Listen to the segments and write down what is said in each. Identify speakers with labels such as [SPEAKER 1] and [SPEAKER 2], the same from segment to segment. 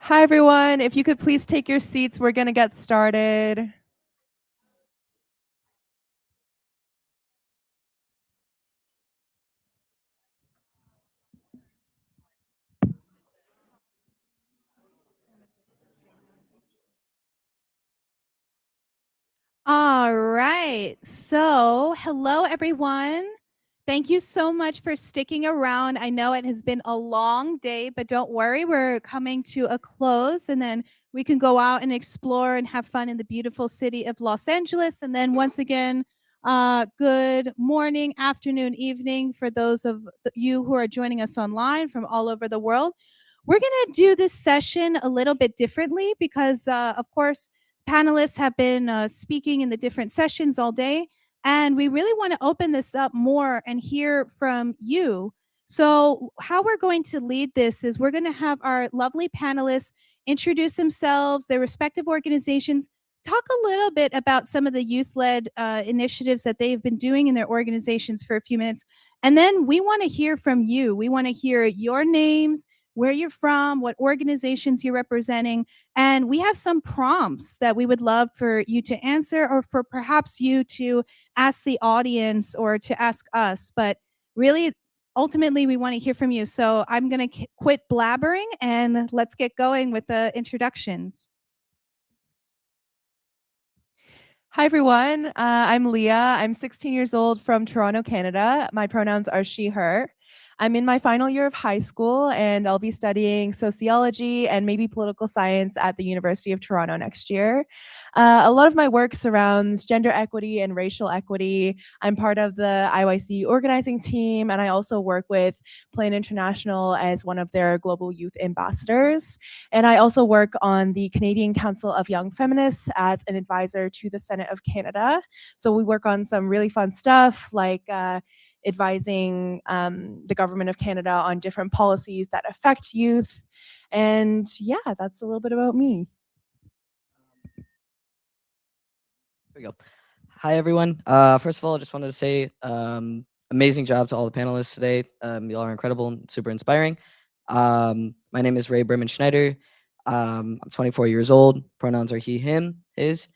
[SPEAKER 1] Hi, everyone. If you could please take your seats, we're going to get started.
[SPEAKER 2] All right. So, hello, everyone. Thank you so much for sticking around. I know it has been a long day, but don't worry, we're coming to a close, and then we can go out and explore and have fun in the beautiful city of Los Angeles. And then, once again, good morning, afternoon, evening for those of you who are joining us online from all over the world. We're going to do this session a little bit differently because, of course, panelists have been speaking in the different sessions all day, and we really want to open this up more and hear from you. So, how we're going to lead this is we're going to have our lovely panelists introduce themselves, their respective organizations, talk a little bit about some of the youth led initiatives that they've been doing in their organizations for a few minutes. And then we want to hear from you. We want to hear your names, where you're from, what organizations you're representing, and we have some prompts that we would love for you to answer or for perhaps you to ask the audience or to ask us. But really, ultimately, we want to hear from you. So I'm going to quit blabbering and let's get going with the introductions.
[SPEAKER 1] Hi, everyone. I'm Leah. I'm 16 years old from Toronto, Canada. My pronouns are she, her. I'm in my final year of high school, and I'll be studying sociology and maybe political science at the University of Toronto next year. A lot of my work surrounds gender equity and racial equity. I'm part of the IYC organizing team, and I also work with Plan International as one of their global youth ambassadors. And I also work on the Canadian Council of Young Feminists as an advisor to the Senate of Canada. So we work on some really fun stuff like advising the government of Canada on different policies that affect youth. And yeah, that's a little bit about me.
[SPEAKER 3] Here we go. Hi, everyone. First of all, I just wanted to say amazing job to all the panelists today. You all are incredible and super inspiring. My name is Berman Schneider. I'm 24 years old. Pronouns are he, him, his.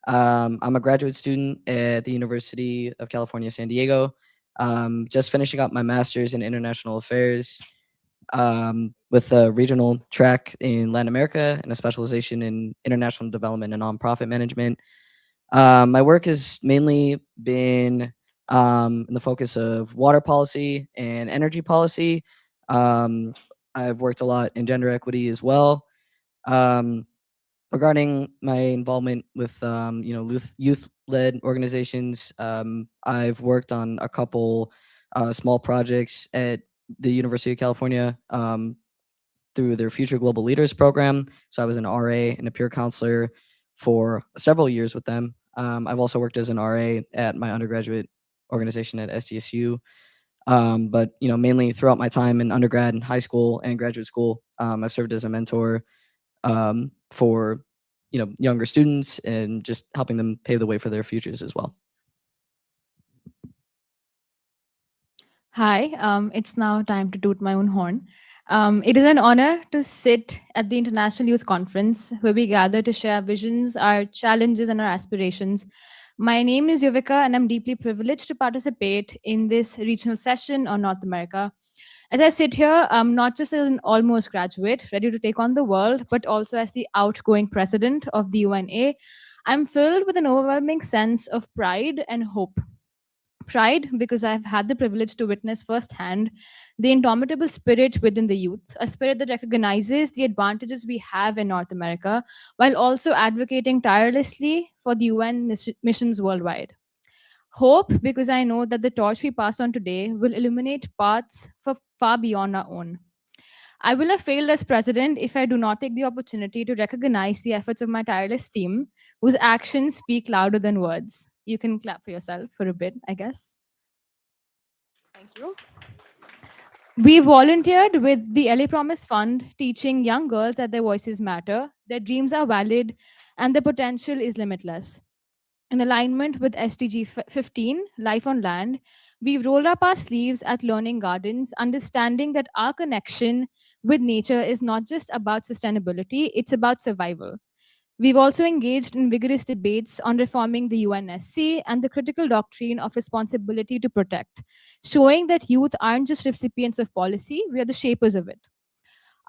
[SPEAKER 3] I'm a graduate student at the University of California, San Diego. Just finishing up my master's in international affairs with a regional track in Latin America and a specialization in international development and nonprofit management. My work has mainly been in the focus of water policy and energy policy. I've worked a lot in gender equity as well. Regarding my involvement with youth-led organizations, I've worked on a couple small projects at the University of California through their Future Global Leaders program. So I was an RA and a peer counselor for several years with them. I've also worked as an RA at my undergraduate organization at SDSU. But mainly throughout my time in undergrad and high school and graduate school, I've served as a mentor for younger students and just helping them pave the way for their futures as well.
[SPEAKER 4] Hi, it's now time to toot my own horn. It is an honor to sit at the International Youth Conference where we gather to share our visions, our challenges, and our aspirations. My name is Yuvika, and I'm deeply privileged to participate in this regional session on North America. As I sit here, not just as an almost graduate ready to take on the world, but also as the outgoing president of the UNA, I'm filled with an overwhelming sense of pride and hope. Pride, because I've had the privilege to witness firsthand the indomitable spirit within the youth, a spirit that recognizes the advantages we have in North America while also advocating tirelessly for the UN missions worldwide. Hope, because I know that the torch we pass on today will illuminate paths for far beyond our own. I will have failed as president if I do not take the opportunity to recognize the efforts of my tireless team, whose actions speak louder than words. You can clap for yourself for a bit, I guess. Thank you. We volunteered with the LA Promise Fund, teaching young girls that their voices matter, their dreams are valid, and their potential is limitless. In alignment with SDG 15, Life on Land, we've rolled up our sleeves at Learning Gardens, understanding that our connection with nature is not just about sustainability, it's about survival. We've also engaged in vigorous debates on reforming the UNSC and the critical doctrine of responsibility to protect, showing that youth aren't just recipients of policy, we are the shapers of it.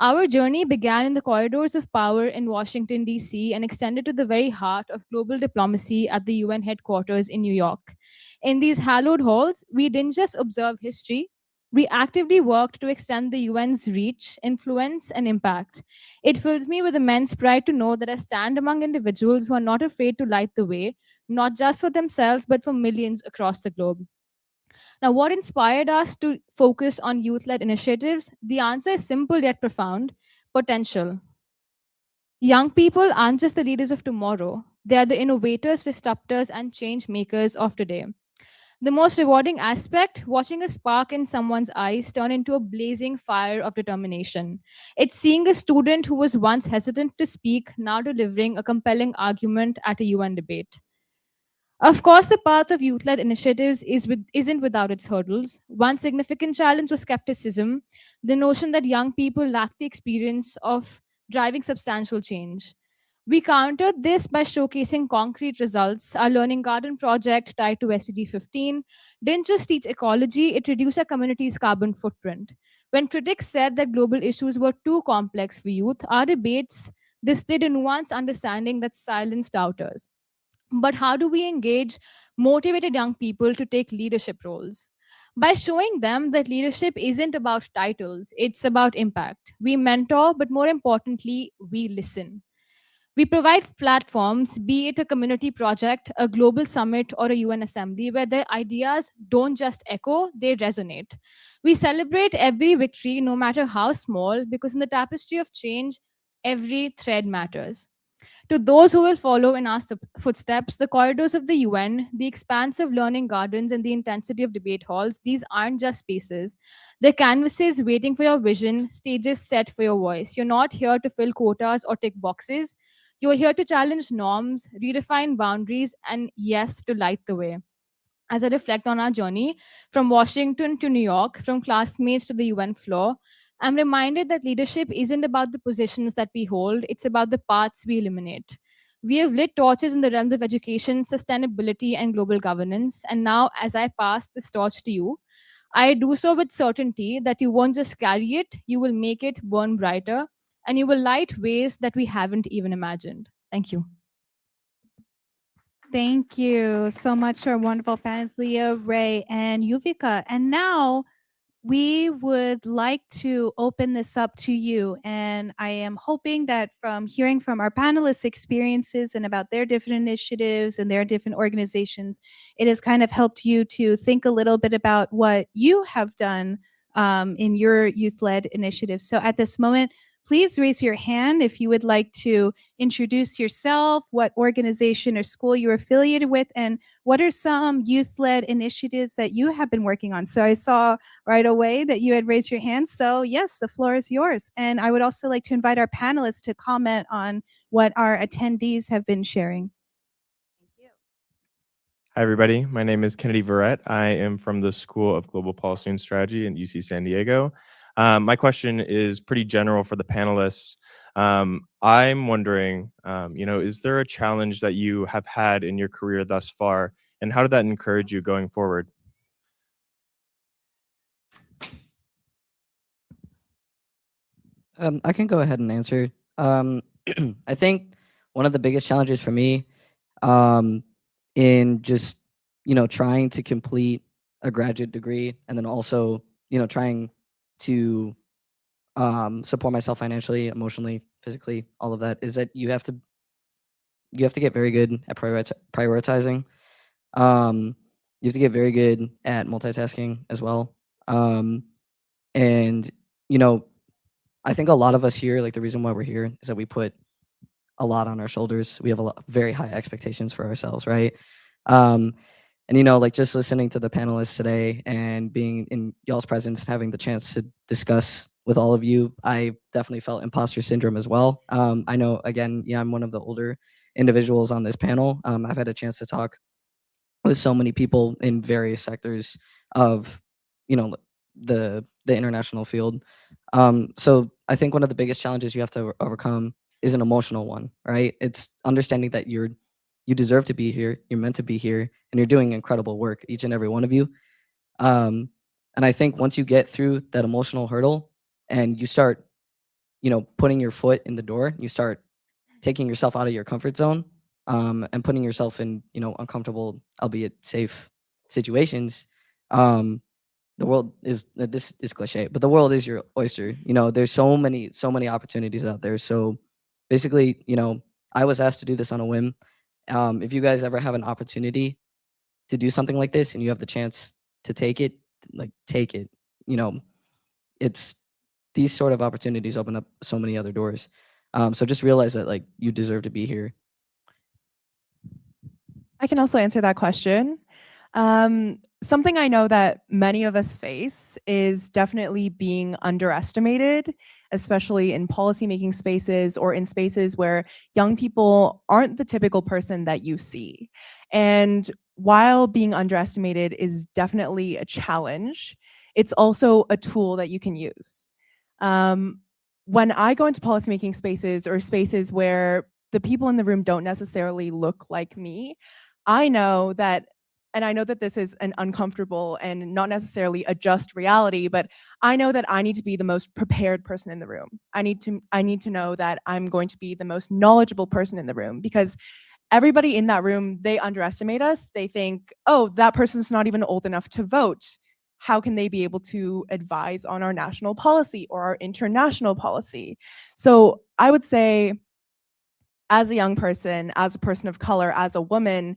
[SPEAKER 4] Our journey began in the corridors of power in Washington, D.C., and extended to the very heart of global diplomacy at the UN headquarters in New York. In these hallowed halls, we didn't just observe history, we actively worked to extend the UN's reach, influence, and impact. It fills me with immense pride to know that I stand among individuals who are not afraid to light the way, not just for themselves, but for millions across the globe. Now, what inspired us to focus on youth led initiatives? The answer is simple yet profound: potential. Young people aren't just the leaders of tomorrow, they are the innovators, disruptors, and change makers of today. The most rewarding aspect, watching a spark in someone's eyes turn into a blazing fire of determination. It's seeing a student who was once hesitant to speak now delivering a compelling argument at a UN debate. Of course, the path of youth led initiatives isn't without its hurdles. One significant challenge was skepticism, the notion that young people lack the experience of driving substantial change. We countered this by showcasing concrete results. Our Learning Garden project, tied to SDG 15, didn't just teach ecology, it reduced our community's carbon footprint. When critics said that global issues were too complex for youth, our debates displayed a nuanced understanding that silenced doubters. But how do we engage motivated young people to take leadership roles? By showing them that leadership isn't about titles, it's about impact. We mentor, but more importantly, we listen. We provide platforms, be it a community project, a global summit, or a UN assembly, where their ideas don't just echo, they resonate. We celebrate every victory, no matter how small, because in the tapestry of change, every thread matters. To those who will follow in our footsteps, the corridors of the UN, the expanse of learning gardens, and the intensity of debate halls, these aren't just spaces. They're canvases waiting for your vision, stages set for your voice. You're not here to fill quotas or tick boxes. You're here to challenge norms, redefine boundaries, and yes, to light the way. As I reflect on our journey from Washington to New York, from classmates to the UN floor, I'm reminded that leadership isn't about the positions that we hold, it's about the paths we illuminate. We have lit torches in the realms of education, sustainability, and global governance. And now, as I pass this torch to you, I do so with certainty that you won't just carry it, you will make it burn brighter, and you will light ways that we haven't even imagined. Thank you.
[SPEAKER 2] Thank you so much to our wonderful panelists, Leah, Ray, and Yuvika. And now we would like to open this up to you. And I am hoping that from hearing from our panelists' experiences and about their different initiatives and their different organizations, it has kind of helped you to think a little bit about what you have done in your youth-led initiatives. So at this moment, please raise your hand if you would like to introduce yourself, what organization or school you're affiliated with, and what are some youth-led initiatives that you have been working on. So I saw right away that you had raised your hand. So yes, the floor is yours. And I would also like to invite our panelists to comment on what our attendees have been sharing. Thank you.
[SPEAKER 5] Hi, everybody. My name is Kennedy Verrett. I am from the School of Global Policy and Strategy at UC San Diego. My question is pretty general for the panelists. I'm wondering, is there a challenge that you have had in your career thus far, and how did that encourage you going forward?
[SPEAKER 3] I can go ahead and answer. I think one of the biggest challenges for me in just, trying to complete a graduate degree and then also, trying to support myself financially, emotionally, physically, all of that is that you have to get very good at prioritizing. You have to get very good at multitasking as well. And, I think a lot of us here, like the reason why we're here is that we put a lot on our shoulders. We have very high expectations for ourselves, right? And like just listening to the panelists today and being in y'all's presence, having the chance to discuss with all of you, I definitely felt imposter syndrome as well. I know, again, I'm one of the older individuals on this panel. I've had a chance to talk with so many people in various sectors of, the international field. So I think one of the biggest challenges you have to overcome is an emotional one, right? It's understanding that you deserve to be here, you're meant to be here, and you're doing incredible work, each and every one of you. And I think once you get through that emotional hurdle and you start, putting your foot in the door, you start taking yourself out of your comfort zone, and putting yourself in, uncomfortable, albeit safe situations. The world is this is cliche, but the world is your oyster. There's so many opportunities out there. So basically, I was asked to do this on a whim. If you guys ever have an opportunity to do something like this and you have the chance to take it, like take it. It's these sort of opportunities open up so many other doors. So just realize that like you deserve to be here.
[SPEAKER 1] I can also answer that question. Something I know that many of us face is definitely being underestimated, especially in policymaking spaces or in spaces where young people aren't the typical person that you see. And while being underestimated is definitely a challenge, it's also a tool that you can use. When I go into policymaking spaces or spaces where the people in the room don't necessarily look like me, I know that, and I know that this is an uncomfortable and not necessarily a just reality, but I know that I need to be the most prepared person in the room. I need to know that I'm going to be the most knowledgeable person in the room, because everybody in that room, they underestimate us. They think, oh, that person's not even old enough to vote. How can they be able to advise on our national policy or our international policy? So I would say, as a young person, as a person of color, as a woman,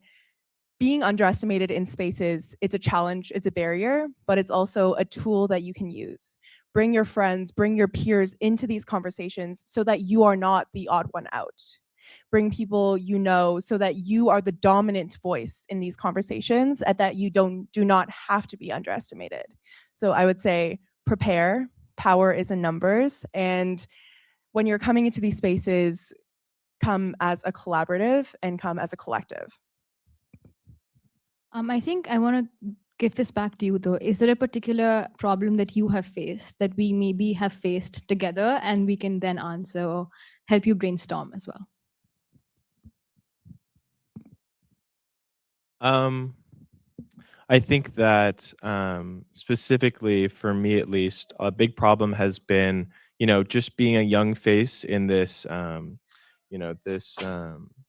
[SPEAKER 1] being underestimated in spaces, it's a challenge, it's a barrier, but it's also a tool that you can use. Bring your friends, bring your peers into these conversations so that you are not the odd one out. Bring people you know so that you are the dominant voice in these conversations and that you do not have to be underestimated. So I would say prepare, power is in numbers, and when you're coming into these spaces, come as a collaborative and come as a collective.
[SPEAKER 4] I think I want to give this back to you though. Is there a particular problem that you have faced that we maybe have faced together and we can then answer or help you brainstorm as well?
[SPEAKER 5] I think that specifically for me, at least, a big problem has been, just being a young face in this,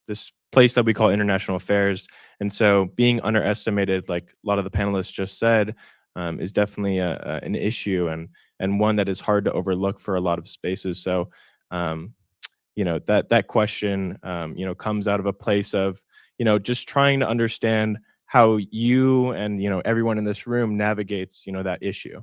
[SPEAKER 5] this place that we call international affairs, and so being underestimated, like a lot of the panelists just said, is definitely an issue and one that is hard to overlook for a lot of spaces. So, that question, comes out of a place of, just trying to understand how you and everyone in this room navigates that issue.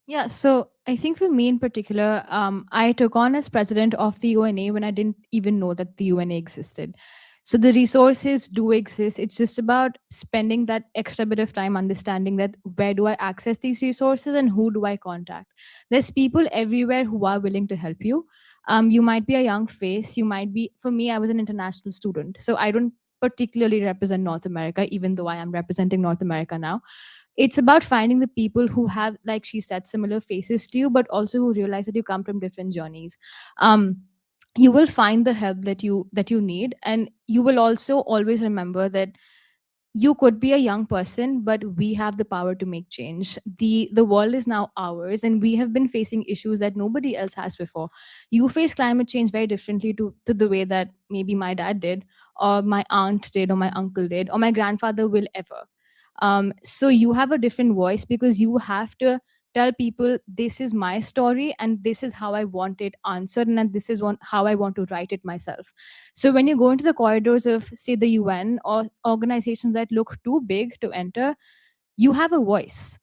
[SPEAKER 4] Yeah, so I think for me in particular, I took on as president of the UNA when I didn't even know that the UNA existed. So the resources do exist. It's just about spending that extra bit of time understanding that where do I access these resources and who do I contact. There's people everywhere who are willing to help you. You might be a young face. You might be, for me, I was an international student. So I don't particularly represent North America, even though I am representing North America now. It's about finding the people who have, like she said, similar faces to you, but also who realize that you come from different journeys. You will find the help that you need, and you will also always remember that you could be a young person, but we have the power to make change. The world is now ours, and we have been facing issues that nobody else has before. You face climate change very differently to the way that maybe my dad did, or my aunt did, or my uncle did, or my grandfather will ever. So you have a different voice because you have to tell people this is my story and this is how I want it answered, and this is how I want to write it myself. So when you go into the corridors of, say, the UN or organizations that look too big to enter, you have a voice.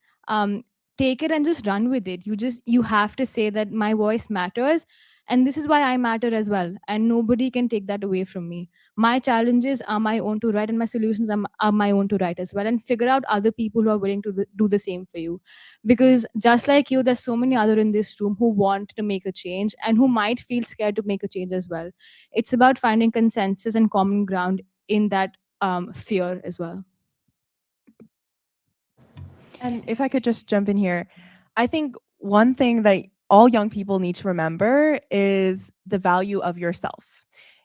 [SPEAKER 4] Take it and just run with it. You have to say that my voice matters, and this is why I matter as well, and nobody can take that away from me. My challenges are my own to write, and my solutions are my own to write as well, and figure out other people who are willing to do the same for you. Because just like you, there's so many other in this room who want to make a change and who might feel scared to make a change as well. It's about finding consensus and common ground in that fear as well.
[SPEAKER 1] And if I could just jump in here, I think one thing that all young people need to remember is the value of yourself.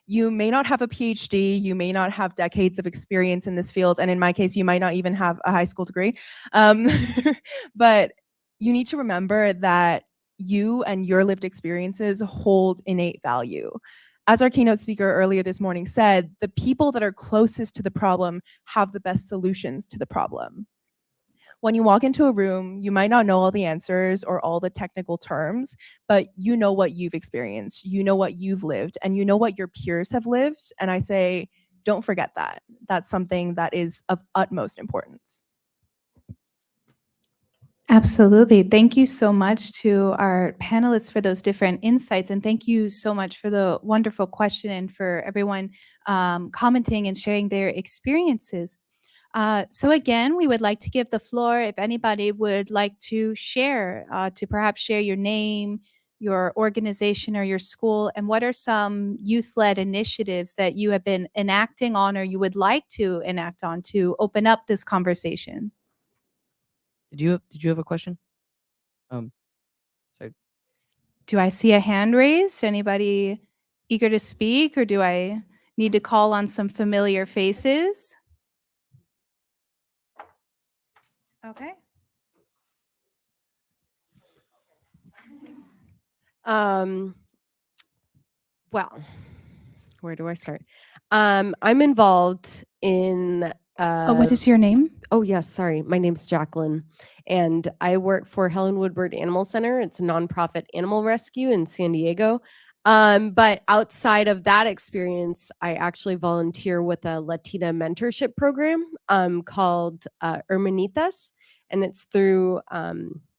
[SPEAKER 1] You may not have a PhD, you may not have decades of experience in this field, and in my case, you might not even have a high school degree. But you need to remember that you and your lived experiences hold innate value. As our keynote speaker earlier this morning said, the people that are closest to the problem have the best solutions to the problem. When you walk into a room, you might not know all the answers or all the technical terms, but you know what you've experienced, you know what you've lived, and you know what your peers have lived. And I say, don't forget that. That's something that is of utmost importance.
[SPEAKER 2] Absolutely. Thank you so much to our panelists for those different insights. And thank you so much for the wonderful question and for everyone commenting and sharing their experiences. So again, we would like to give the floor if anybody would like to share, to perhaps share your name, your organization, or your school, and what are some youth-led initiatives that you have been enacting on or you would like to enact on to open up this conversation.
[SPEAKER 3] Did you have a question? Sorry.
[SPEAKER 2] Do I see a hand raised? Anybody eager to speak, or do I need to call on some familiar faces? Okay.
[SPEAKER 6] Well, where do I start? I'm involved in.
[SPEAKER 2] What is your name?
[SPEAKER 6] Oh, yes. Sorry. My name's Jacqueline, and I work for Helen Woodward Animal Center. It's a nonprofit animal rescue in San Diego. But outside of that experience, I actually volunteer with a Latina mentorship program called Hermanitas, and it's through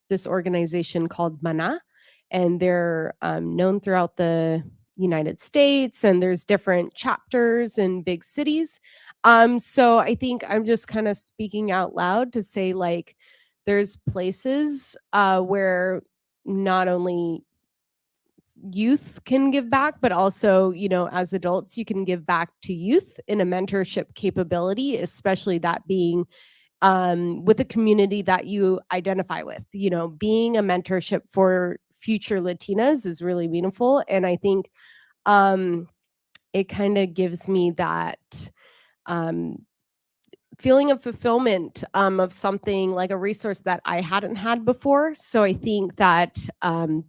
[SPEAKER 6] this organization called Mana, and they're known throughout the United States, and there's different chapters in big cities. So I think I'm just kind of speaking out loud to say, like, there's places where not only youth can give back, but also, you know, as adults, you can give back to youth in a mentorship capability, especially that being with a community that you identify with. You know, being a mentorship for future Latinas is really meaningful. And I think it kind of gives me that feeling of fulfillment of something like a resource that I hadn't had before. So I think that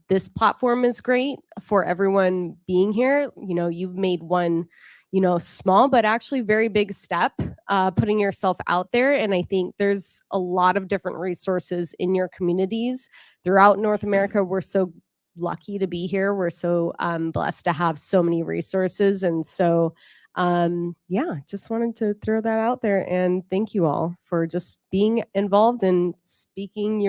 [SPEAKER 6] this platform is great for everyone being here. You know, you've made one, you know, small but actually very big step, putting yourself out there. And I think there's a lot of different resources in your communities throughout North America. We're so lucky to be here. We're so blessed to have so many resources. And so yeah, just wanted to throw that out there, and thank you all for just being involved and speaking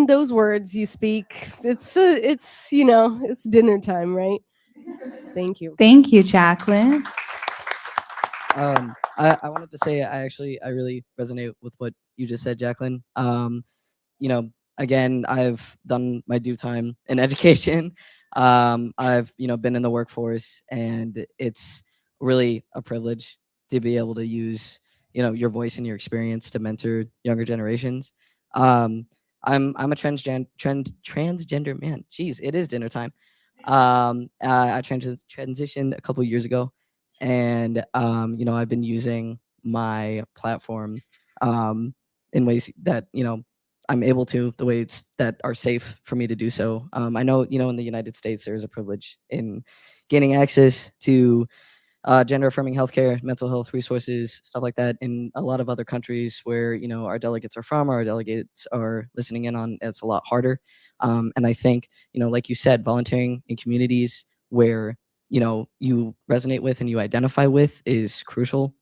[SPEAKER 6] those words you speak. It's you know, it's dinner time, right? Thank you.
[SPEAKER 2] Thank you, Jacqueline.
[SPEAKER 3] I wanted to say I really resonate with what you just said, Jacqueline. You know, again, I've done my due time in education. I've, you know, been in the workforce, and it's really a privilege to be able to use, you know, your voice and your experience to mentor younger generations. I'm a transgender man. Jeez, it is dinner time. I transitioned a couple years ago, and you know, I've been using my platform in ways that, you know, I'm able to, the ways that are safe for me to do so. I know, you know, in the United States, there's a privilege in gaining access to gender affirming healthcare, mental health resources, stuff like that. In a lot of other countries where, you know, our delegates are from, or our delegates are listening in on, it's a lot harder. And I think, you know, like you said, volunteering in communities where, you know, you resonate with and you identify with is crucial.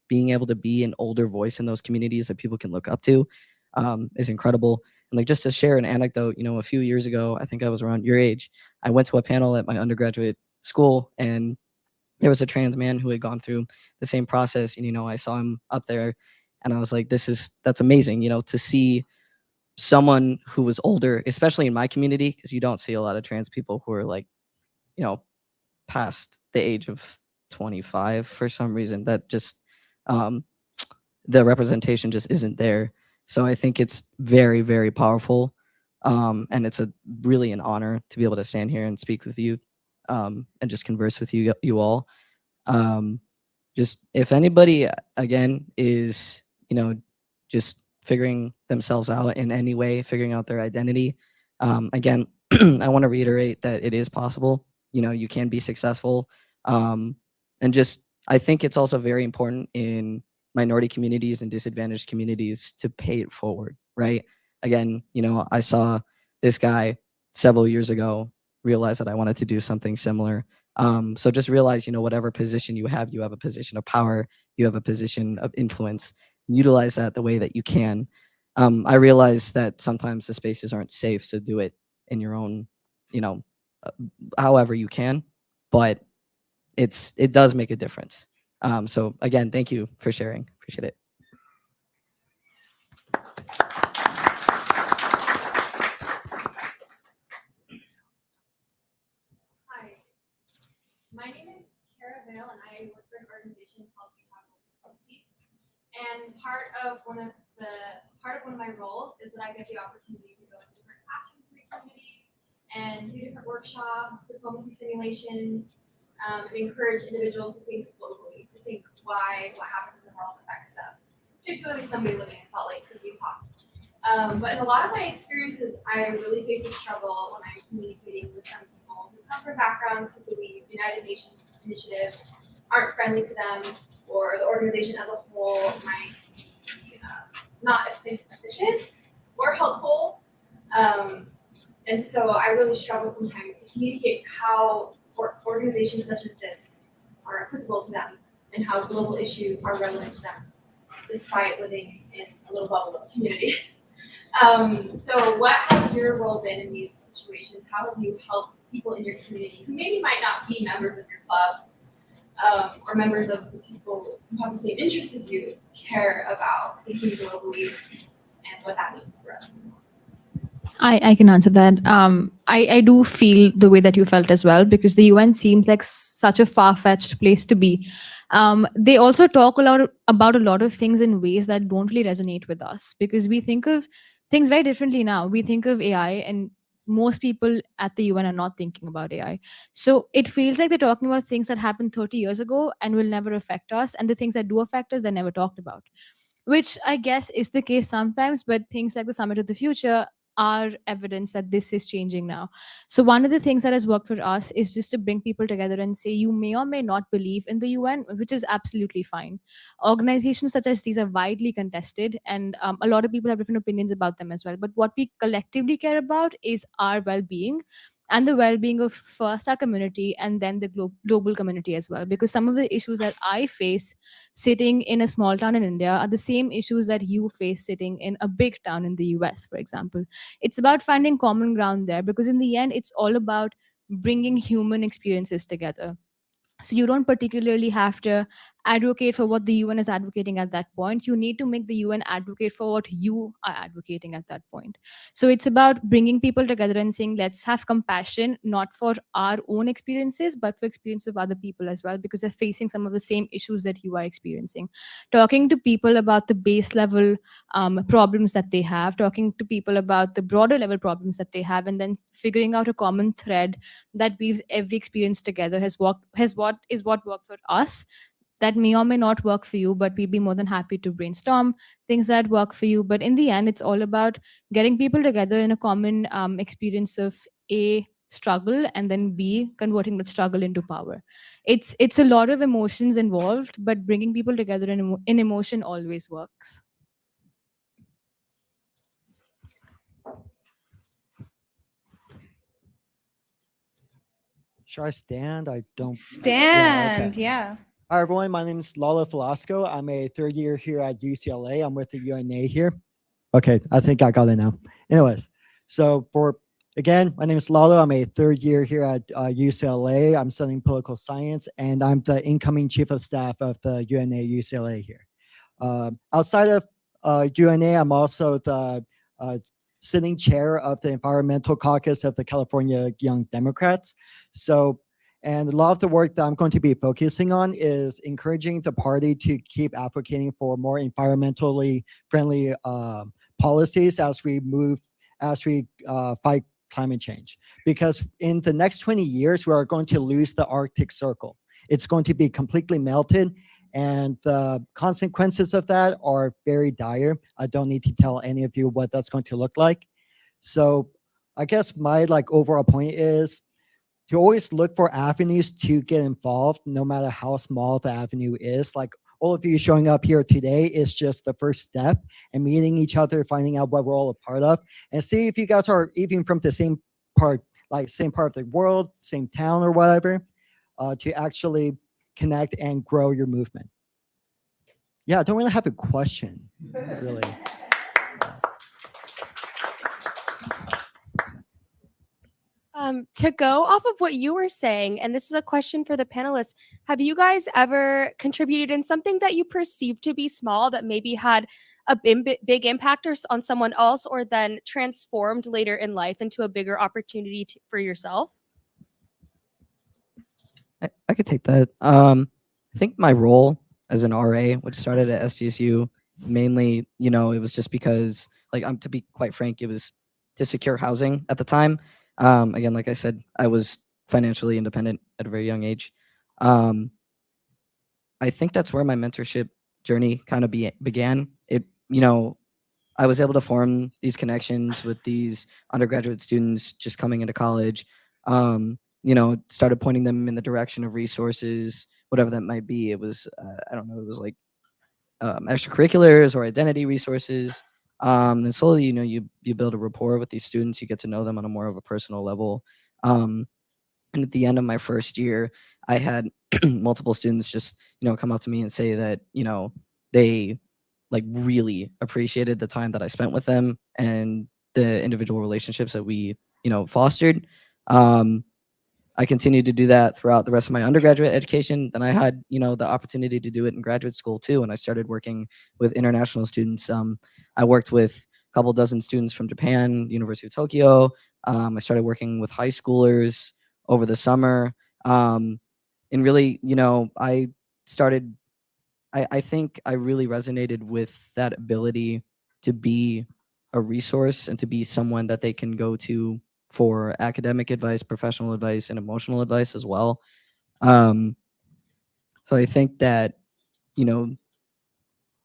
[SPEAKER 3] Being able to be an older voice in those communities that people can look up to is incredible. And like, just to share an anecdote, you know, a few years ago, I think I was around your age, I went to a panel at my undergraduate school, and there was a trans man who had gone through the same process. And, you know, I saw him up there, and I was like, that's amazing, you know, to see someone who was older, especially in my community, because you don't see a lot of trans people who are like, you know, past the age of 25 for some reason. That just the representation just isn't there. So I think it's very, very powerful. And it's really an honor to be able to stand here and speak with you and just converse with you all. Just if anybody, again, is, just figuring themselves out in any way, figuring out their identity, again, I want to reiterate that it is possible. You can be successful. And just, I think it's also very important in minority communities and disadvantaged communities to pay it forward, right? Again, I saw this guy several years ago realize that I wanted to do something similar. So just realize, whatever position you have a position of power, you have a position of influence. Utilize that the way that you can. I realize that sometimes the spaces aren't safe, so do it in your own, however you can, but it does make a difference. So again, thank you for sharing. Appreciate it.
[SPEAKER 7] Hi, my name is Kara Vale, and I work for an organization called Yuvika. And part of one of my roles is that I get the opportunity to go into different classrooms in the community and do different workshops, diplomacy simulations, and encourage individuals to think globally, to think why what happens in the world affects them, particularly somebody living in Salt Lake City, Utah. But in a lot of my experiences, I really face a struggle when I'm communicating with some people who come from backgrounds who believe United Nations initiatives aren't friendly to them, or the organization as a whole might be not efficient or helpful. And so I really struggle sometimes to communicate how organizations such as this are applicable to them and how global issues are relevant to them, despite living in a little bubble of community. So what has your role been in these situations? How have you helped people in your community who maybe might not be members of your club or members of the people who have the same interests as you care about thinking globally and what that means for us?
[SPEAKER 4] I can answer that. I do feel the way that you felt as well, because the UN seems like such a far-fetched place to be. They also talk about a lot of things in ways that don't really resonate with us, because we think of things very differently now. We think of AI, and most people at the UN are not thinking about AI. So it feels like they're talking about things that happened 30 years ago and will never affect us, and the things that do affect us, they're never talked about, which I guess is the case sometimes. But things like the Summit of the Future are evidence that this is changing now. So one of the things that has worked for us is just to bring people together and say, you may or may not believe in the UN, which is absolutely fine. Organizations such as these are widely contested, and a lot of people have different opinions about them as well. But what we collectively care about is our well-being, and the well-being of first our community and then the global community as well. Because some of the issues that I face sitting in a small town in India are the same issues that you face sitting in a big town in the US, for example. It's about finding common ground there, because in the end, it's all about bringing human experiences together. So you don't particularly have to advocate for what the UN is advocating at that point. You need to make the UN advocate for what you are advocating at that point. So it's about bringing people together and saying, let's have compassion, not for our own experiences, but for experience of other people as well, because they're facing some of the same issues that you are experiencing. Talking to people about the base level problems that they have, talking to people about the broader level problems that they have, and then figuring out a common thread that weaves every experience together what worked for us. That may or may not work for you, but we'd be more than happy to brainstorm things that work for you. But in the end, it's all about getting people together in a common experience of A, struggle, and then B, converting that struggle into power. It's a lot of emotions involved, but bringing people together in emotion always works.
[SPEAKER 8] Should I stand? I don't.
[SPEAKER 2] Stand,
[SPEAKER 8] okay.
[SPEAKER 2] yeah.
[SPEAKER 8] Hi, everyone. My name is Lalo Velasco. I'm a third year here at UCLA. I'm with the UNA here. Okay, I think I got it now. Anyways, so again, my name is Lalo. I'm a third year here at UCLA. I'm studying political science, and I'm the incoming chief of staff of the UNA UCLA here. Outside of UNA, I'm also the sitting chair of the environmental caucus of the California Young Democrats. So And a lot of the work that I'm going to be focusing on is encouraging the party to keep advocating for more environmentally friendly policies as we fight climate change. Because in the next 20 years, we are going to lose the Arctic Circle. It's going to be completely melted, and the consequences of that are very dire. I don't need to tell any of you what that's going to look like. So I guess my overall point is to always look for avenues to get involved, no matter how small the avenue is. Like all of you showing up here today is just the first step, and meeting each other, finding out what we're all a part of, and see if you guys are even from the same part, same part of the world, same town or whatever, to actually connect and grow your movement. Yeah, I don't really have a question, really.
[SPEAKER 9] To go off of what you were saying, and this is a question for the panelists, have you guys ever contributed in something that you perceived to be small that maybe had a big impact on someone else, or then transformed later in life into a bigger opportunity for yourself?
[SPEAKER 3] I could take that. I think my role as an RA, which started at SDSU, mainly, it was just because, to be quite frank, it was to secure housing at the time. Again, like I said, I was financially independent at a very young age. I think that's where my mentorship journey kind of began. I was able to form these connections with these undergraduate students just coming into college. Started pointing them in the direction of resources, whatever that might be. It was, I don't know, it was like extracurriculars or identity resources. And slowly, you build a rapport with these students. You get to know them on a more of a personal level. And at the end of my first year, I had multiple students just, come up to me and say that, they really appreciated the time that I spent with them and the individual relationships that we, fostered. I continued to do that throughout the rest of my undergraduate education. Then I had, the opportunity to do it in graduate school too. And I started working with international students. I worked with a couple dozen students from Japan, University of Tokyo. I started working with high schoolers over the summer. And really, I think I really resonated with that ability to be a resource and to be someone that they can go to for academic advice, professional advice, and emotional advice as well. So I think that,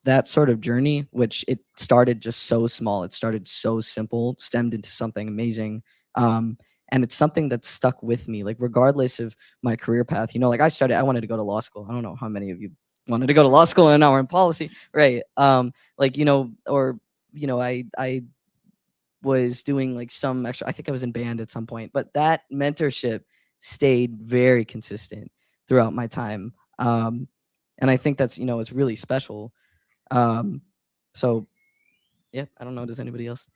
[SPEAKER 3] that sort of journey, which it started just so small, it started so simple, stemmed into something amazing. And it's something that's stuck with me, regardless of my career path. I wanted to go to law school. I don't know how many of you wanted to go to law school and now we're in policy, right? I was doing some extra, I think I was in band at some point, but that mentorship stayed very consistent throughout my time. And I think that's, it's really special. So yeah, I don't know. Does anybody else?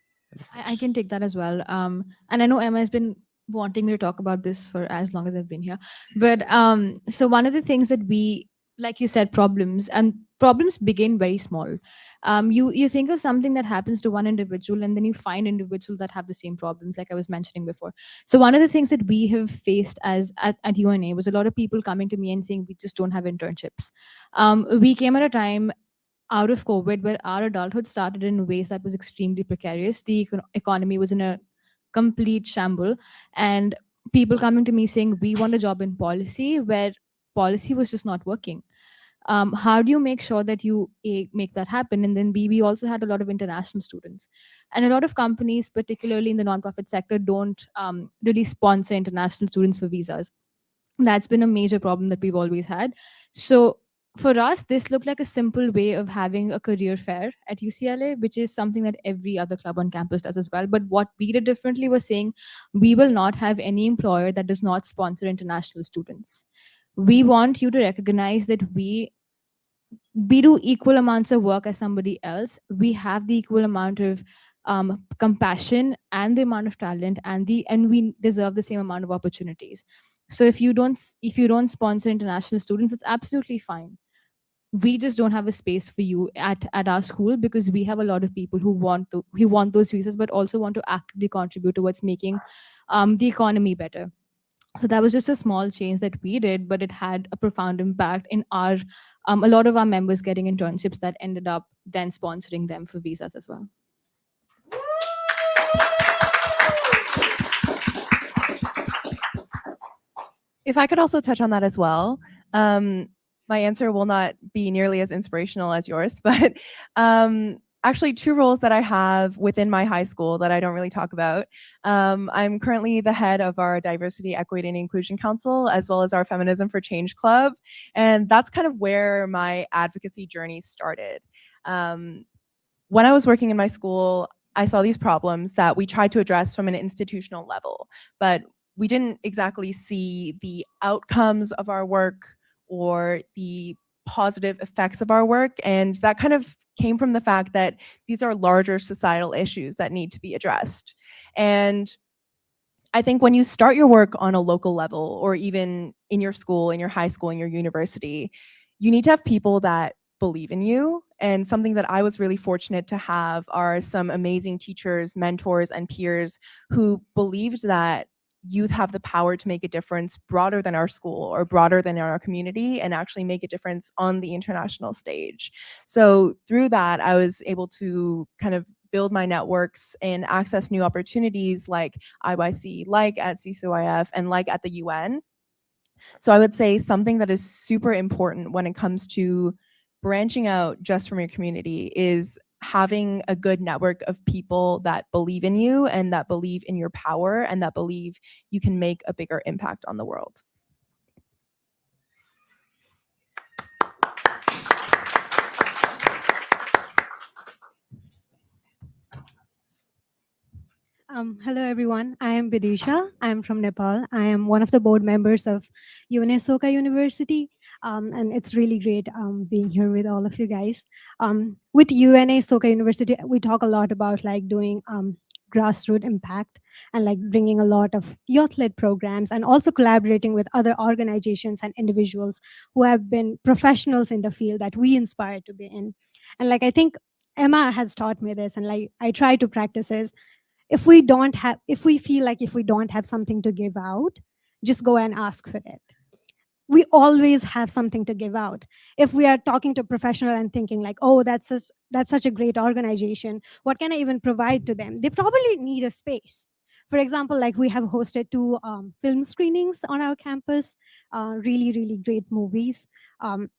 [SPEAKER 4] I can take that as well. And I know Emma has been wanting me to talk about this for as long as I've been here. But so one of the things that we, like you said, problems begin very small. You think of something that happens to one individual, and then you find individuals that have the same problems, like I was mentioning before. So one of the things that we have faced at UNA was a lot of people coming to me and saying we just don't have internships. We came at a time out of COVID where our adulthood started in ways that was extremely precarious. The economy was in a complete shamble, and people coming to me saying we want a job in policy, where policy was just not working. How do you make sure that you make that happen? And then we also had a lot of international students, and a lot of companies, particularly in the nonprofit sector, don't really sponsor international students for visas. That's been a major problem that we've always had. So for us, this looked like a simple way of having a career fair at UCLA, which is something that every other club on campus does as well. But what we did differently was saying we will not have any employer that does not sponsor international students. We want you to recognize that we do equal amounts of work as somebody else. We have the equal amount of compassion and the amount of talent, and we deserve the same amount of opportunities. So if you don't sponsor international students, that's absolutely fine. We just don't have a space for you at our school, because we have a lot of people who want those visas, but also want to actively contribute towards making the economy better. So that was just a small change that we did, but it had a profound impact in our a lot of our members getting internships that ended up then sponsoring them for visas as well.
[SPEAKER 1] If I could also touch on that as well, my answer will not be nearly as inspirational as yours, but actually 2 roles that I have within my high school that I don't really talk about. I'm currently the head of our Diversity, Equity, and Inclusion Council, as well as our Feminism for Change Club, and that's kind of where my advocacy journey started. When I was working in my school, I saw these problems that we tried to address from an institutional level, but we didn't exactly see the outcomes of our work or the positive effects of our work. And that kind of came from the fact that these are larger societal issues that need to be addressed. And I think when you start your work on a local level, or even in your school, in your high school, in your university, you need to have people that believe in you. And something that I was really fortunate to have are some amazing teachers, mentors, and peers who believed that youth have the power to make a difference broader than our school or broader than our community, and actually make a difference on the international stage. So through that, I was able to kind of build my networks and access new opportunities like IYC, like at CCYF, and like at the UN. So I would say something that is super important when it comes to branching out just from your community is having a good network of people that believe in you and that believe in your power and that believe you can make a bigger impact on the world.
[SPEAKER 10] Hello everyone, I am Vidisha. I am from Nepal. I am one of the board members of Soka University, and it's really great being here with all of you guys. With Soka University, we talk a lot about like doing grassroots impact and like bringing a lot of youth-led programs and also collaborating with other organizations and individuals who have been professionals in the field that we inspire to be in. And like I think Emma has taught me this, and like I try to practice is if we feel like if we don't have something to give out, just go and ask for it. We always have something to give out. If we are talking to a professional and thinking like, oh, that's such a great organization, what can I even provide to them? They probably need a space. For example, like we have hosted 2 film screenings on our campus, really, really great movies. And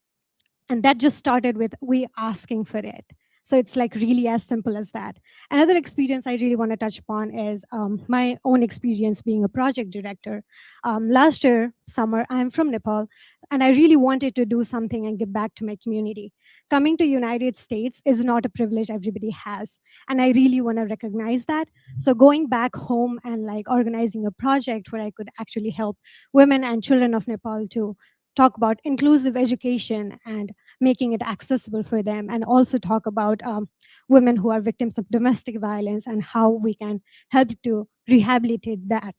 [SPEAKER 10] that just started with we asking for it. So it's like really as simple as that. Another experience I really want to touch upon is my own experience being a project director. Last year summer, I'm from Nepal, and I really wanted to do something and give back to my community. Coming to United States is not a privilege everybody has, and I really want to recognize that. So going back home and like organizing a project where I could actually help women and children of Nepal to talk about inclusive education and making it accessible for them, and also talk about women who are victims of domestic violence and how we can help to rehabilitate that,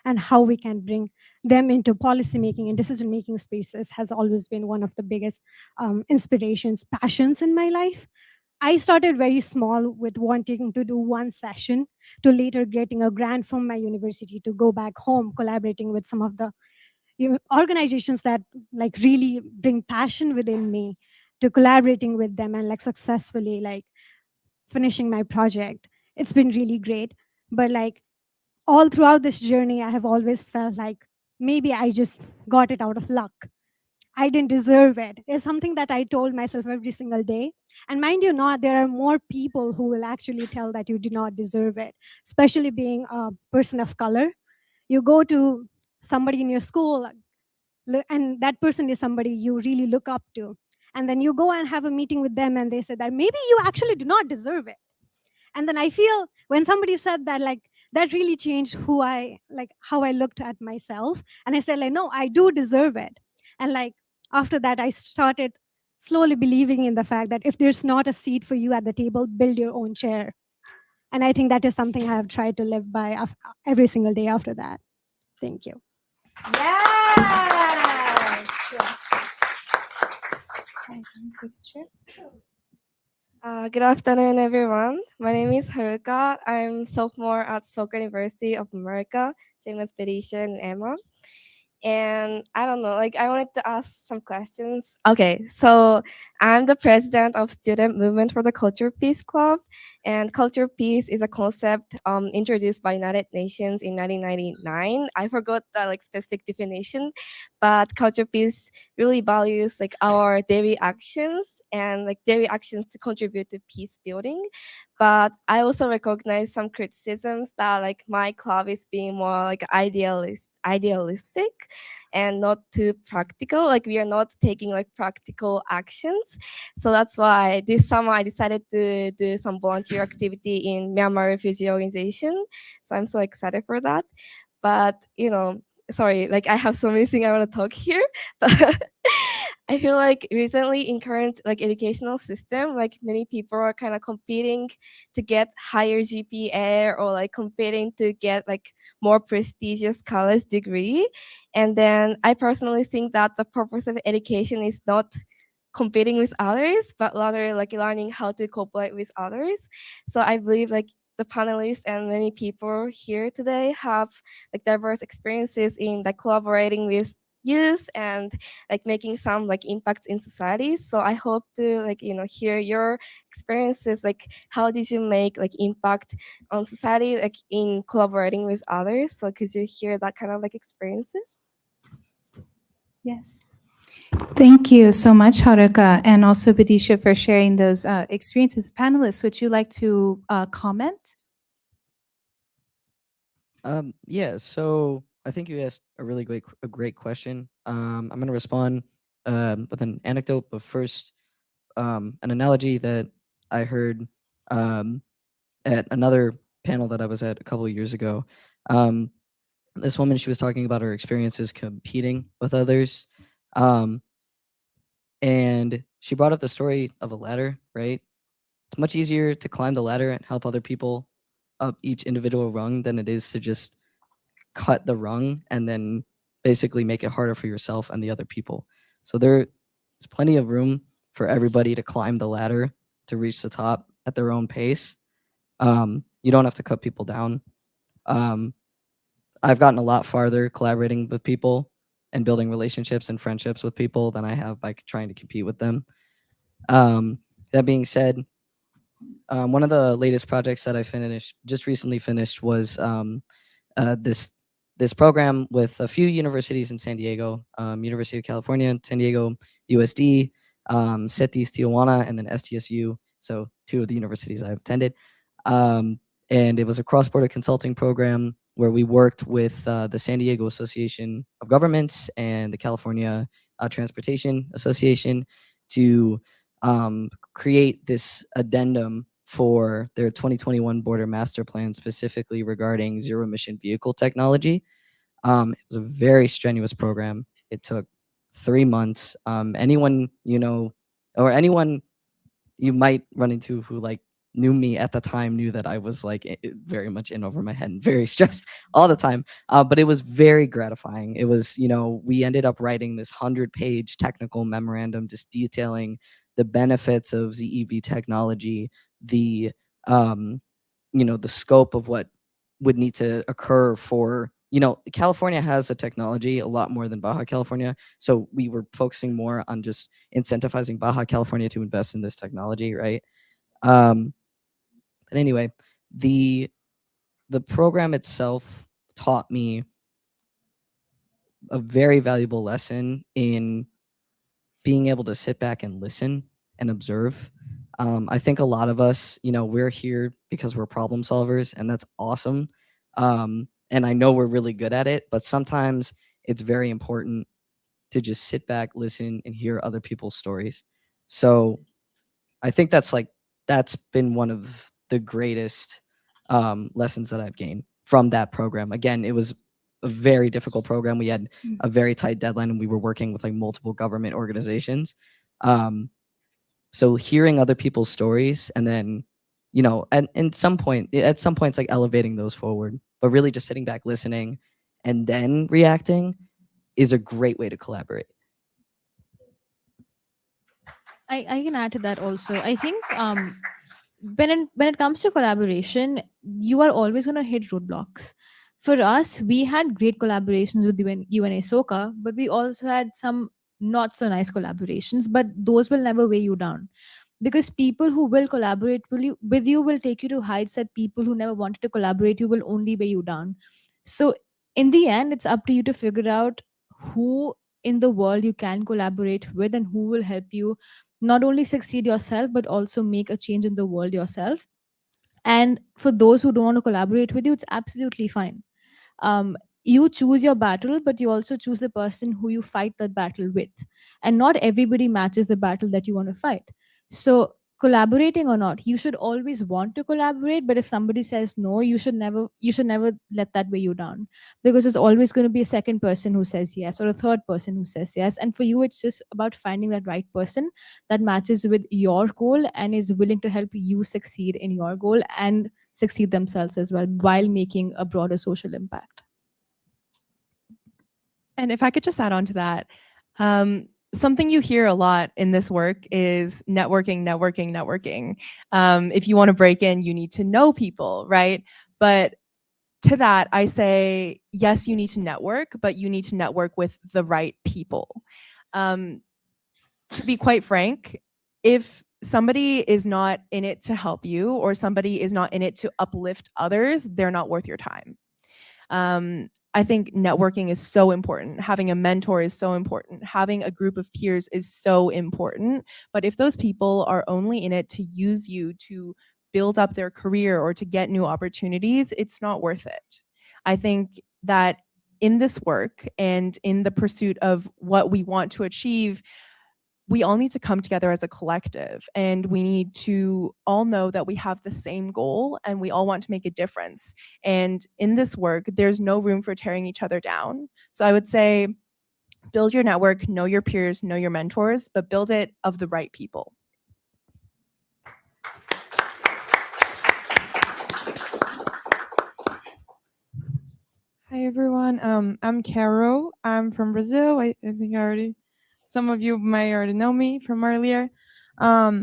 [SPEAKER 10] and how we can bring them into policy making and decision making spaces has always been one of the biggest inspirations, passions in my life. I started very small with wanting to do one session to later getting a grant from my university to go back home, collaborating with some of the organizations that like really bring passion within me, to collaborating with them and like successfully like finishing my project. It's been really great. But like all throughout this journey, I have always felt like maybe I just got it out of luck. I didn't deserve it. It's something that I told myself every single day. And mind you not, there are more people who will actually tell that you do not deserve it, especially being a person of color. You go to somebody in your school, and that person is somebody you really look up to, and then you go and have a meeting with them and they say that maybe you actually do not deserve it. And then I feel when somebody said that, like that really changed who I like, how I looked at myself, and I said like, no, I do deserve it. And like after that, I started slowly believing in the fact that if there's not a seat for you at the table, build your own chair. And I think that is something I have tried to live by every single day after that. Thank you.
[SPEAKER 2] Yes.
[SPEAKER 11] Good afternoon, everyone. My name is Haruka. I'm sophomore at Soka University of America, same as Berisha and Emma. And I don't know, like I wanted to ask some questions. Okay, so I'm the president of Student Movement for the Culture Peace Club, and culture peace is a concept introduced by United Nations in 1999. I forgot the like specific definition, but culture peace really values like our daily actions and like daily actions to contribute to peace building. But I also recognize some criticisms that like my club is being more like idealistic and not too practical. Like we are not taking like practical actions. So that's why this summer I decided to do some volunteer activity in Myanmar refugee organization. So I'm so excited for that. But sorry, like I have so many things I want to talk here, but I feel like recently in current like educational system, like many people are kind of competing to get higher GPA or like competing to get like more prestigious college degree. And then I personally think that the purpose of education is not competing with others, but rather like learning how to cooperate with others. So I believe like the panelists and many people here today have like diverse experiences in like collaborating with youth and like making some like impacts in society. So I hope to like hear your experiences, like how did you make like impact on society like in collaborating with others. So could you hear that kind of like experiences?
[SPEAKER 2] Yes. Thank you so much, Haruka, and also Bidisha for sharing those experiences. Panelists, would you like to comment?
[SPEAKER 3] Yeah, so I think you asked a really great question. I'm going to respond with an anecdote, but first, an analogy that I heard at another panel that I was at a couple of years ago. This woman, she was talking about her experiences competing with others. And she brought up the story of a ladder, right? It's much easier to climb the ladder and help other people up each individual rung than it is to just cut the rung and then basically make it harder for yourself and the other people. So there's plenty of room for everybody to climb the ladder to reach the top at their own pace. You don't have to cut people down. I've gotten a lot farther collaborating with people and building relationships and friendships with people than I have by trying to compete with them. That being said, one of the latest projects that I just recently finished was this program with a few universities in San Diego, University of California, San Diego, USD, CETIS Tijuana, and then STSU. So 2 of the universities I've attended. And it was a cross-border consulting program where we worked with the San Diego Association of Governments and the California Transportation Association to create this addendum for their 2021 border master plan, specifically regarding zero emission vehicle technology. It was a very strenuous program. It took 3 months. Anyone or anyone you might run into who like knew me at the time knew that I was like very much in over my head and very stressed all the time. But it was very gratifying. It was, we ended up writing this 100-page technical memorandum just detailing the benefits of ZEV technology, the the scope of what would need to occur for, California has a technology a lot more than Baja California. So we were focusing more on just incentivizing Baja California to invest in this technology, right? But anyway, the program itself taught me a very valuable lesson in being able to sit back and listen and observe. I think a lot of us, we're here because we're problem solvers, and that's awesome. And I know we're really good at it, but sometimes it's very important to just sit back, listen, and hear other people's stories. So I think that's been one of the greatest lessons that I've gained from that program. Again, it was a very difficult program. We had a very tight deadline, and we were working with like multiple government organizations. So hearing other people's stories, and then, at some point, it's like elevating those forward, but really just sitting back, listening, and then reacting is a great way to collaborate.
[SPEAKER 4] I can add to that also. I think when it comes to collaboration, you are always going to hit roadblocks. For us, we had great collaborations with UNA Soka, but we also had some not so nice collaborations. But those will never weigh you down, because people who will collaborate with you will take you to heights that people who never wanted to collaborate you will only weigh you down. So in the end, it's up to you to figure out who in the world you can collaborate with and who will help you not only succeed yourself but also make a change in the world yourself. And for those who don't want to collaborate with you, it's absolutely fine. um, you choose your battle, but you also choose the person who you fight that battle with. And not everybody matches the battle that you want to fight. So, collaborating or not, you should always want to collaborate. But if somebody says no, you should never let that weigh you down, because there's always going to be a second person who says yes, or a third person who says yes. And for you, it's just about finding that right person that matches with your goal and is willing to help you succeed in your goal and succeed themselves as well while making a broader social impact.
[SPEAKER 1] And if I could just add on to that, something you hear a lot in this work is networking, networking, networking. If you want to break in, you need to know people, right? But to that, I say, yes, you need to network, but you need to network with the right people. To be quite frank, if somebody is not in it to help you, or somebody is not in it to uplift others, they're not worth your time. I think networking is so important. Having a mentor is so important. Having a group of peers is so important. But if those people are only in it to use you to build up their career or to get new opportunities, it's not worth it. I think that in this work and in the pursuit of what we want to achieve, we all need to come together as a collective, and we need to all know that we have the same goal and we all want to make a difference. And in this work, there's no room for tearing each other down. So I would say, build your network, know your peers, know your mentors, but build it of the right people.
[SPEAKER 12] Hi everyone. I'm Carol. I'm from Brazil. I think some of you might already know me from earlier. I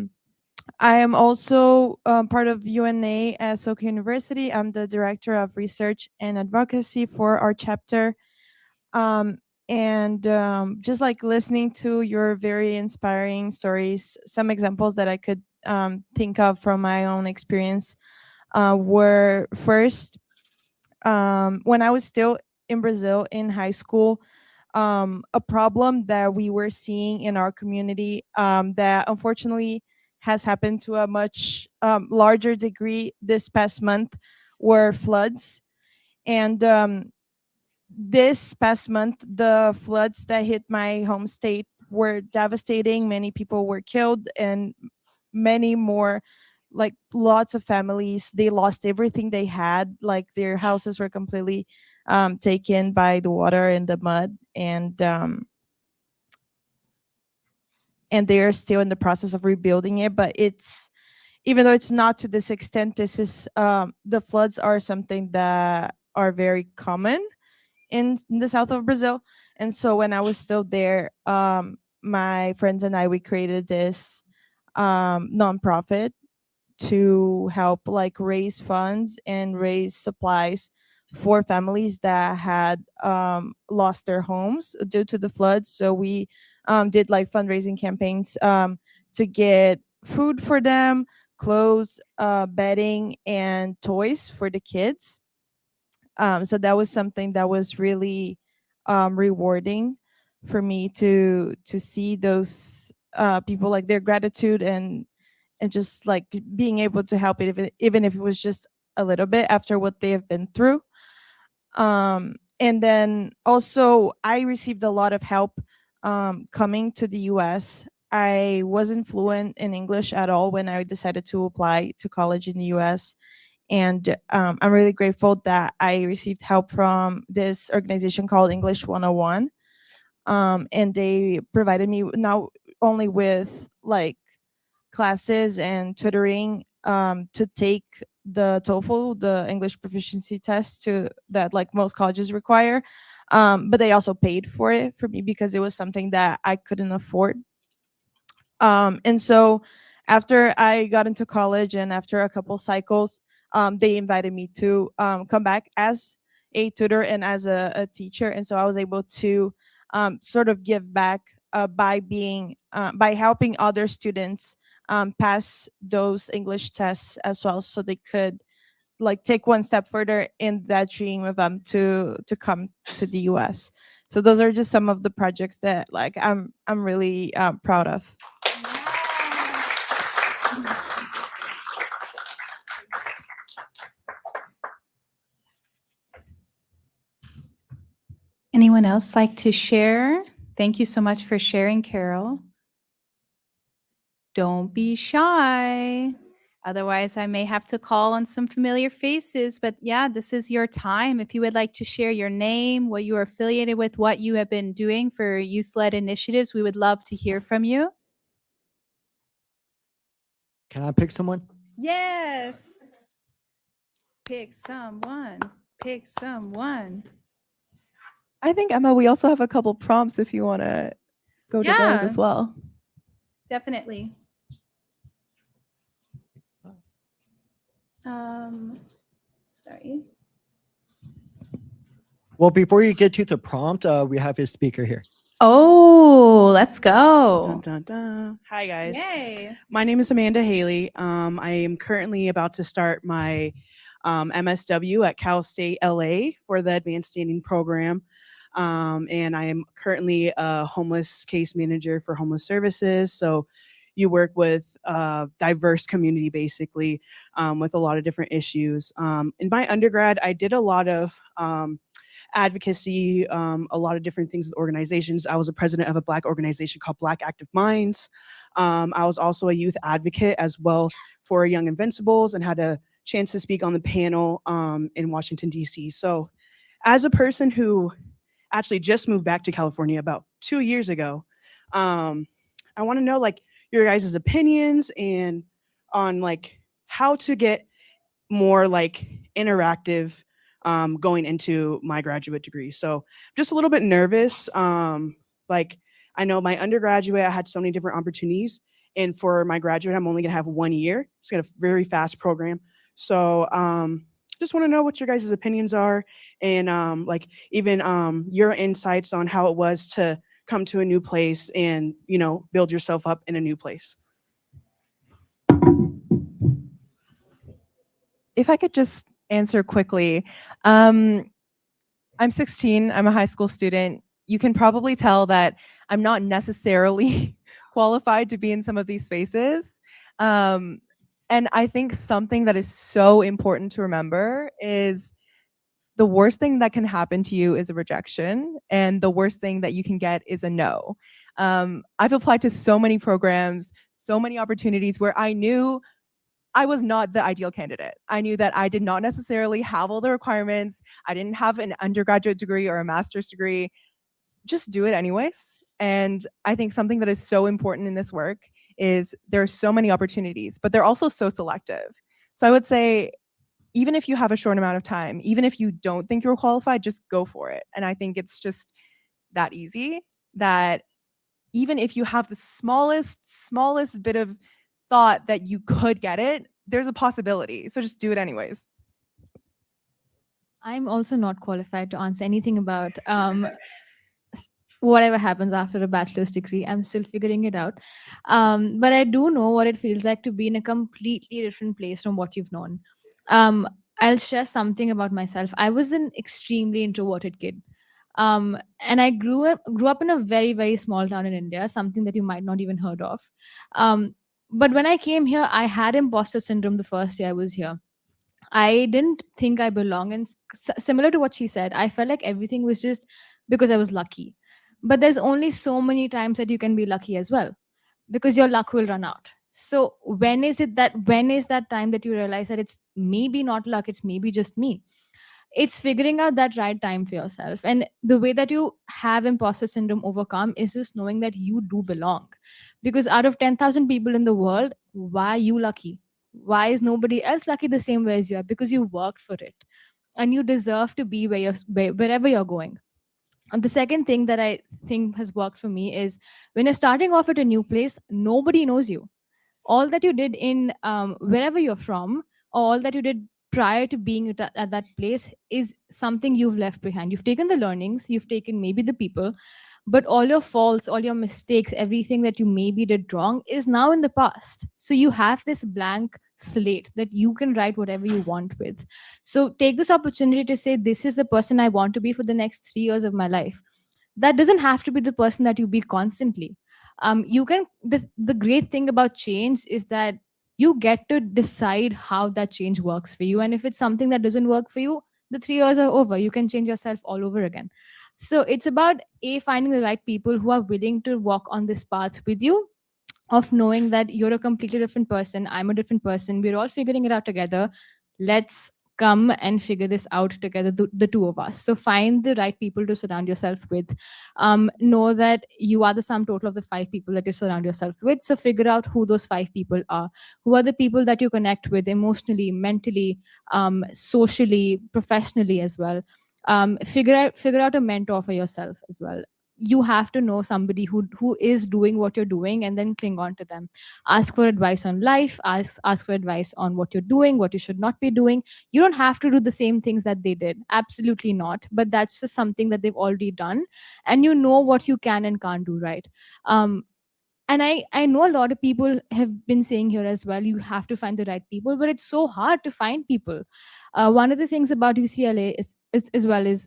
[SPEAKER 12] am also part of UNA at Soka University. I'm the director of research and advocacy for our chapter. Just like listening to your very inspiring stories, some examples that I could think of from my own experience were first, when I was still in Brazil in high school, a problem that we were seeing in our community that unfortunately has happened to a much larger degree this past month were floods. And this past month, the floods that hit my home state were devastating. Many people were killed, and many more, like lots of families, they lost everything they had. Like their houses were completely taken by the water and the mud, and they are still in the process of rebuilding it. But it's, even though it's not to this extent, this is the floods are something that are very common in the south of Brazil. And so when I was still there, my friends and I, we created this nonprofit to help like raise funds and raise supplies for families that had lost their homes due to the floods. So we did like fundraising campaigns to get food for them, clothes, bedding, and toys for the kids. So that was something that was really rewarding for me to see those people, like their gratitude, and just like being able to help it, even if it was just a little bit after what they have been through. And then also I received a lot of help coming to the US. I wasn't fluent in English at all when I decided to apply to college in the US. And I'm really grateful that I received help from this organization called English 101. And they provided me not only with like classes and tutoring to take the TOEFL, the English proficiency test, to that like most colleges require, but they also paid for it for me because it was something that I couldn't afford. And so after I got into college and after a couple cycles, they invited me to come back as a tutor and as a teacher. And so I was able to sort of give back by helping other students pass those English tests as well, so they could like take one step further in that dream of them to come to the US. So those are just some of the projects that like I'm really proud of.
[SPEAKER 2] Anyone else like to share? Thank you so much for sharing, Carol. Don't be shy. Otherwise, I may have to call on some familiar faces. But yeah, this is your time. If you would like to share your name, what you are affiliated with, what you have been doing for youth-led initiatives, we would love to hear from you.
[SPEAKER 8] Can I pick someone?
[SPEAKER 2] Yes. Pick someone. Pick someone.
[SPEAKER 1] I think, Emma, we also have a couple prompts if you want to go to those
[SPEAKER 2] Yeah.
[SPEAKER 1] as well.
[SPEAKER 2] Definitely. Sorry.
[SPEAKER 8] Well, before you get to the prompt, we have a speaker here.
[SPEAKER 2] Oh, let's go.
[SPEAKER 13] Dun, dun, dun. Hi, guys.
[SPEAKER 2] Yay.
[SPEAKER 13] My name is Amanda Haley. I am currently about to start my MSW at Cal State LA for the Advanced Standing Program. And I am currently a homeless case manager for homeless services. So you work with a diverse community, basically, with a lot of different issues. In my undergrad, I did a lot of advocacy, a lot of different things with organizations. I was a president of a Black organization called Black Active Minds. I was also a youth advocate as well for Young Invincibles and had a chance to speak on the panel in Washington, D.C. So as a person who actually just moved back to California about 2 years ago, I want to know like your guys' opinions and on like how to get more like interactive going into my graduate degree. So just a little bit nervous. Like I know my undergraduate, I had so many different opportunities. And for my graduate, I'm only gonna have 1 year. It's got a very fast program. So just wanna know what your guys' opinions are and like even your insights on how it was to come to a new place and, you know, build yourself up in a new place.
[SPEAKER 1] If I could just answer quickly. I'm 16. I'm a high school student. You can probably tell that I'm not necessarily qualified to be in some of these spaces. And I think something that is so important to remember is the worst thing that can happen to you is a rejection, and the worst thing that you can get is a no. I've applied to so many programs, so many opportunities where I knew I was not the ideal candidate. I knew that I did not necessarily have all the requirements. I didn't have an undergraduate degree or a master's degree. Just do it anyways. And I think something that is so important in this work is there are so many opportunities, but they're also so selective. So I would say, even if you have a short amount of time, even if you don't think you're qualified, just go for it. And I think it's just that easy that even if you have the smallest bit of thought that you could get it, there's a possibility. So just do it anyways.
[SPEAKER 4] I'm also not qualified to answer anything about whatever happens after a bachelor's degree. I'm still figuring it out. But I do know what it feels like to be in a completely different place from what you've known. I'll share something about myself. I was an extremely introverted kid. And I grew up in a very, very small town in India, something that you might not even heard of. But when I came here, I had imposter syndrome the first day I was here. I didn't think I belong. And similar to what she said, I felt like everything was just because I was lucky. But there's only so many times that you can be lucky as well, because your luck will run out. So when is that time that you realize that it's maybe not luck, it's maybe just me? It's figuring out that right time for yourself. And the way that you have imposter syndrome overcome is just knowing that you do belong. Because out of 10,000 people in the world, why are you lucky? Why is nobody else lucky the same way as you are? Because you worked for it and you deserve to be wherever you're going. And the second thing that I think has worked for me is when you're starting off at a new place, nobody knows you. All that you did in wherever you're from, or all that you did prior to being at that place is something you've left behind. You've taken the learnings, you've taken maybe the people, but all your faults, all your mistakes, everything that you maybe did wrong is now in the past. So you have this blank slate that you can write whatever you want with. So take this opportunity to say, this is the person I want to be for the next 3 years of my life. That doesn't have to be the person that you be constantly. You can, the great thing about change is that you get to decide how that change works for you. And if it's something that doesn't work for you, the 3 years are over. You can change yourself all over again. So it's about finding the right people who are willing to walk on this path with you, of knowing that you're a completely different person, I'm a different person, we're all figuring it out together. Let's come and figure this out together, the two of us. So find the right people to surround yourself with. Know that you are the sum total of the 5 people that you surround yourself with. So figure out who those 5 people are. Who are the people that you connect with emotionally, mentally, socially, professionally as well. Figure out a mentor for yourself as well. You have to know somebody who is doing what you're doing, and then cling on to them. Ask for advice on life, ask for advice on what you're doing, what you should not be doing. You don't have to do the same things that they did, absolutely not, but that's just something that they've already done, and you know what you can and can't do, right? And I know a lot of people have been saying here as well, you have to find the right people, but it's so hard to find people. One of the things about UCLA is as well is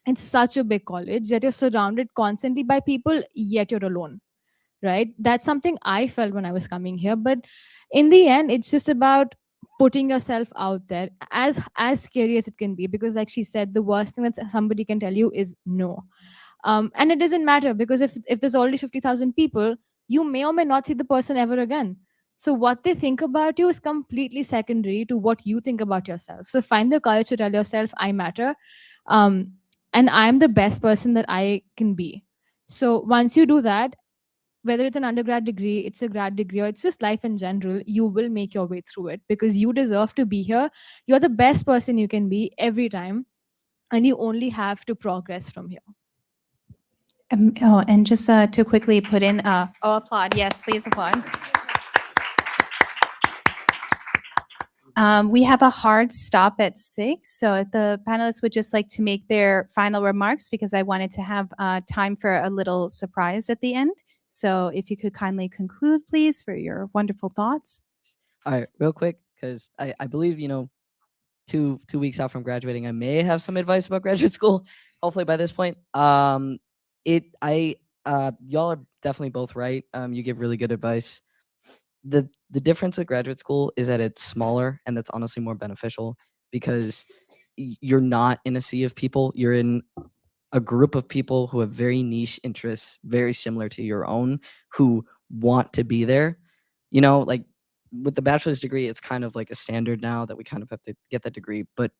[SPEAKER 4] it's such a big college that you're surrounded constantly by people, yet you're alone, right? That's something I felt when I was coming here. But in the end, it's just about putting yourself out there, as scary as it can be, because like she said, the worst thing that somebody can tell you is no. And it doesn't matter, because if there's already 50,000 people, you may or may not see the person ever again. So what they think about you is completely secondary to what you think about yourself. So find the courage to tell yourself, I matter. And I'm the best person that I can be. So once you do that, whether it's an undergrad degree, it's a grad degree, or it's just life in general, you will make your way through it, because you deserve to be here. You're the best person you can be every time, and you only have to progress from here.
[SPEAKER 2] And just to quickly put in, applaud. Yes, please applaud. We have a hard stop at 6, so if the panelists would just like to make their final remarks, because I wanted to have time for a little surprise at the end. So if you could kindly conclude, please, for your wonderful thoughts.
[SPEAKER 3] All right, real quick, because I believe, 2 weeks out from graduating, I may have some advice about graduate school. Hopefully by this point, y'all are definitely both right. You give really good advice. The difference with graduate school is that it's smaller, and that's honestly more beneficial, because you're not in a sea of people. You're in a group of people who have very niche interests, very similar to your own, who want to be there. Like with the bachelor's degree, it's kind of like a standard now that we kind of have to get that degree. But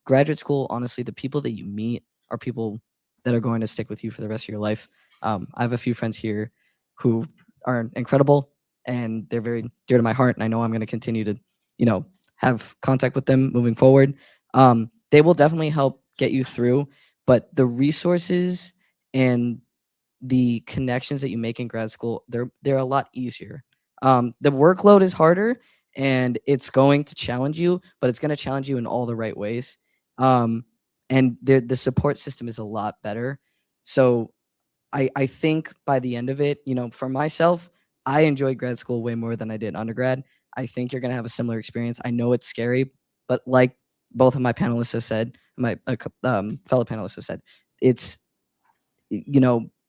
[SPEAKER 3] graduate school, honestly, the people that you meet are people that are going to stick with you for the rest of your life. I have a few friends here who are incredible, and they're very dear to my heart, and I know I'm going to continue to, have contact with them moving forward. They will definitely help get you through, but the resources and the connections that you make in grad school, they're a lot easier. The workload is harder, and it's going to challenge you, but it's going to challenge you in all the right ways. And the support system is a lot better. So I think by the end of it, for myself, I enjoyed grad school way more than I did undergrad. I think you're going to have a similar experience. I know it's scary, but like both of my panelists have said, my fellow panelists have said, it's, you're going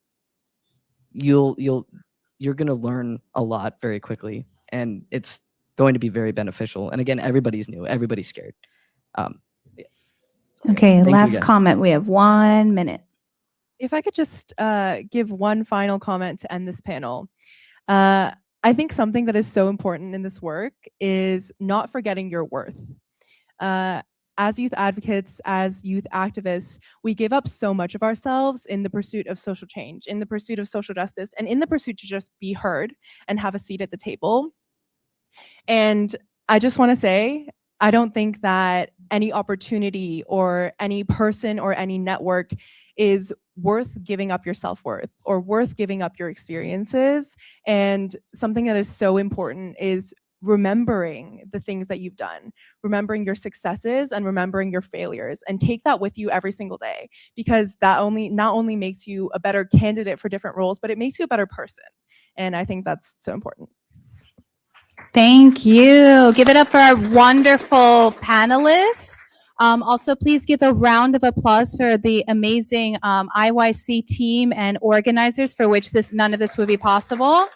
[SPEAKER 3] to learn a lot very quickly, and it's going to be very beneficial. And again, everybody's new, everybody's scared. Yeah.
[SPEAKER 2] Okay,
[SPEAKER 3] Thank you
[SPEAKER 2] last
[SPEAKER 3] again.
[SPEAKER 2] comment. We have 1 minute.
[SPEAKER 1] If I could just give one final comment to end this panel. I think something that is so important in this work is not forgetting your worth. As youth advocates, as youth activists, we give up so much of ourselves in the pursuit of social change, in the pursuit of social justice, and in the pursuit to just be heard and have a seat at the table. And I just want to say, I don't think that any opportunity or any person or any network is worth giving up your self-worth or worth giving up your experiences. And something that is so important is remembering the things that you've done, remembering your successes and remembering your failures, and take that with you every single day, because that not only makes you a better candidate for different roles, but it makes you a better person. And I think that's so important.
[SPEAKER 2] Thank you. Give it up for our wonderful panelists. Also, please give a round of applause for the amazing IYC team and organizers, for which none of this would be possible.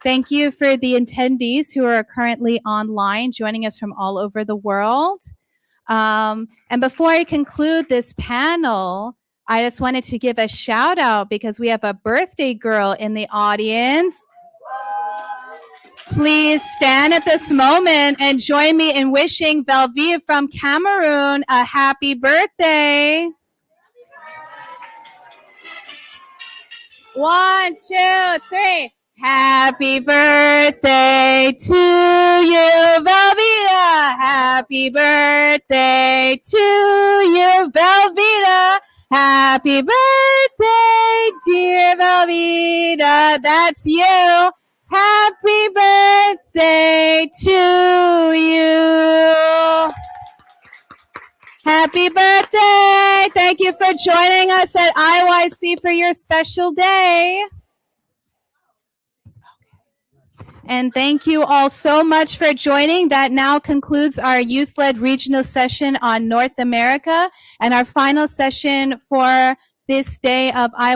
[SPEAKER 2] Thank you for the attendees who are currently online, joining us from all over the world. And before I conclude this panel, I just wanted to give a shout out because we have a birthday girl in the audience. Please stand at this moment and join me in wishing Belvie from Cameroon a happy birthday. 1, 2, 3. Happy birthday to you, Velveeta. Happy birthday to you, Velveeta. Happy birthday, dear Velveeta. That's you. Happy birthday to you. Happy birthday. Thank you for joining us at IYC for your special day. And thank you all so much for joining. That now concludes our youth-led regional session on North America and our final session for this day of IYC.